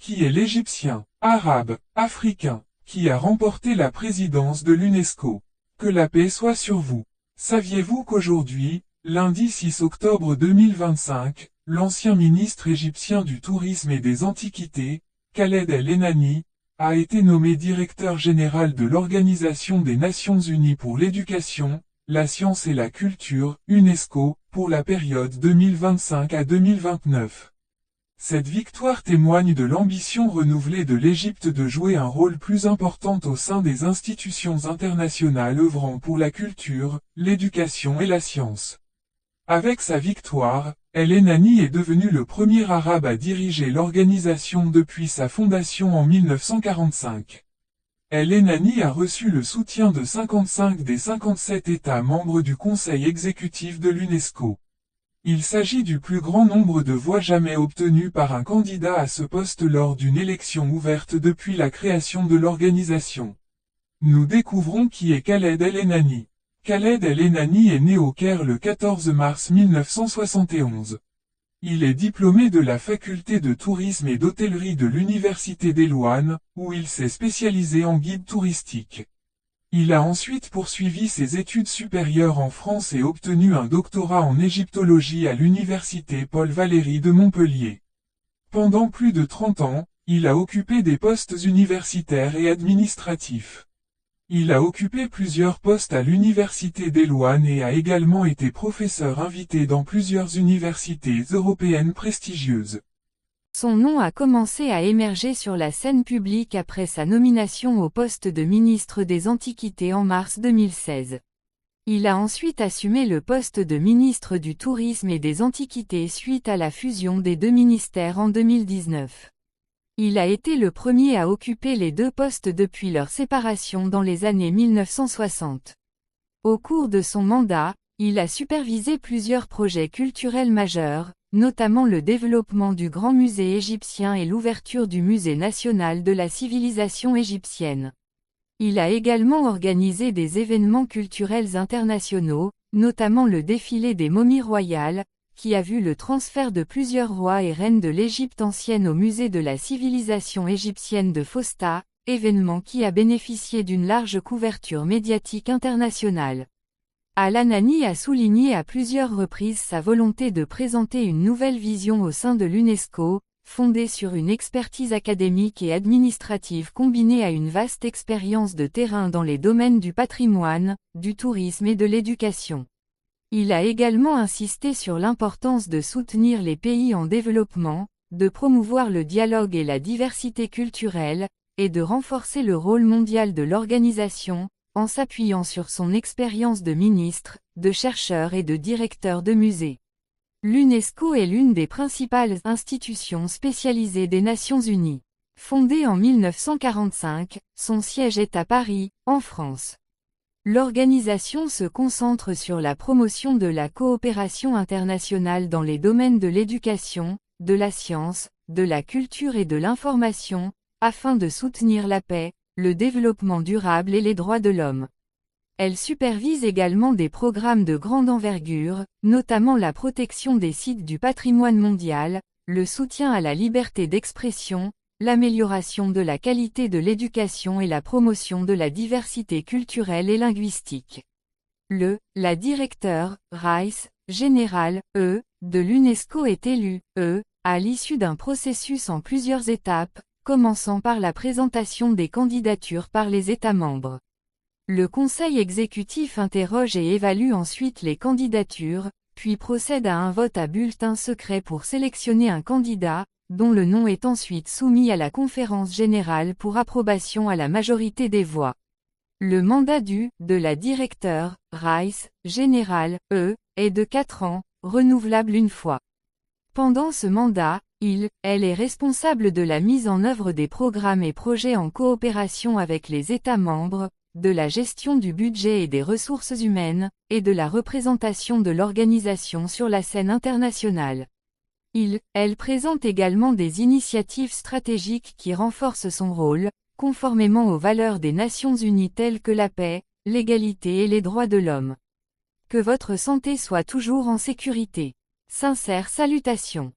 qui est l'Égyptien, arabe, africain, qui a remporté la présidence de l'UNESCO. Que la paix soit sur vous. Saviez-vous qu'aujourd'hui, lundi 6 octobre 2025, l'ancien ministre égyptien du Tourisme et des Antiquités, Khaled El-Enani, a été nommé directeur général de l'Organisation des Nations Unies pour l'éducation, la science et la culture, UNESCO, pour la période 2025 à 2029. Cette victoire témoigne de l'ambition renouvelée de l'Égypte de jouer un rôle plus important au sein des institutions internationales œuvrant pour la culture, l'éducation et la science. Avec sa victoire, El-Enani est devenu le premier arabe à diriger l'organisation depuis sa fondation en 1945. El-Enani a reçu le soutien de 55 des 57 États membres du Conseil exécutif de l'UNESCO. Il s'agit du plus grand nombre de voix jamais obtenues par un candidat à ce poste lors d'une élection ouverte depuis la création de l'organisation. Nous découvrons qui est Khaled El-Enani. Khaled El-Enani est né au Caire le 14 mars 1971. Il est diplômé de la faculté de tourisme et d'hôtellerie de l'Université d'Élouane, où il s'est spécialisé en guide touristique. Il a ensuite poursuivi ses études supérieures en France et obtenu un doctorat en égyptologie à l'Université Paul Valéry de Montpellier. Pendant plus de 30 ans, il a occupé des postes universitaires et administratifs. Il a occupé plusieurs postes à l'Université d'Élouane et a également été professeur invité dans plusieurs universités européennes prestigieuses. Son nom a commencé à émerger sur la scène publique après sa nomination au poste de ministre des Antiquités en mars 2016. Il a ensuite assumé le poste de ministre du Tourisme et des Antiquités suite à la fusion des deux ministères en 2019. Il a été le premier à occuper les deux postes depuis leur séparation dans les années 1960. Au cours de son mandat, il a supervisé plusieurs projets culturels majeurs, notamment le développement du Grand Musée égyptien et l'ouverture du Musée national de la civilisation égyptienne. Il a également organisé des événements culturels internationaux, notamment le défilé des momies royales, qui a vu le transfert de plusieurs rois et reines de l'Égypte ancienne au Musée de la civilisation égyptienne de Fostat, événement qui a bénéficié d'une large couverture médiatique internationale. El-Enani a souligné à plusieurs reprises sa volonté de présenter une nouvelle vision au sein de l'UNESCO, fondée sur une expertise académique et administrative combinée à une vaste expérience de terrain dans les domaines du patrimoine, du tourisme et de l'éducation. Il a également insisté sur l'importance de soutenir les pays en développement, de promouvoir le dialogue et la diversité culturelle, et de renforcer le rôle mondial de l'organisation, en s'appuyant sur son expérience de ministre, de chercheur et de directeur de musée. L'UNESCO est l'une des principales institutions spécialisées des Nations Unies. Fondée en 1945, son siège est à Paris, en France. L'organisation se concentre sur la promotion de la coopération internationale dans les domaines de l'éducation, de la science, de la culture et de l'information, afin de soutenir la paix, le développement durable et les droits de l'homme. Elle supervise également des programmes de grande envergure, notamment la protection des sites du patrimoine mondial, le soutien à la liberté d'expression, l'amélioration de la qualité de l'éducation et la promotion de la diversité culturelle et linguistique. La directeur, Rice, général, de l'UNESCO est élue, à l'issue d'un processus en plusieurs étapes, commençant par la présentation des candidatures par les États membres. Le Conseil exécutif interroge et évalue ensuite les candidatures, puis procède à un vote à bulletin secret pour sélectionner un candidat, dont le nom est ensuite soumis à la conférence générale pour approbation à la majorité des voix. Le mandat de la directeur, Rice, général, est de 4 ans, renouvelable une fois. Pendant ce mandat, elle est responsable de la mise en œuvre des programmes et projets en coopération avec les États membres, de la gestion du budget et des ressources humaines, et de la représentation de l'organisation sur la scène internationale. Elle présente également des initiatives stratégiques qui renforcent son rôle, conformément aux valeurs des Nations Unies telles que la paix, l'égalité et les droits de l'homme. Que votre santé soit toujours en sécurité. Sincères salutations.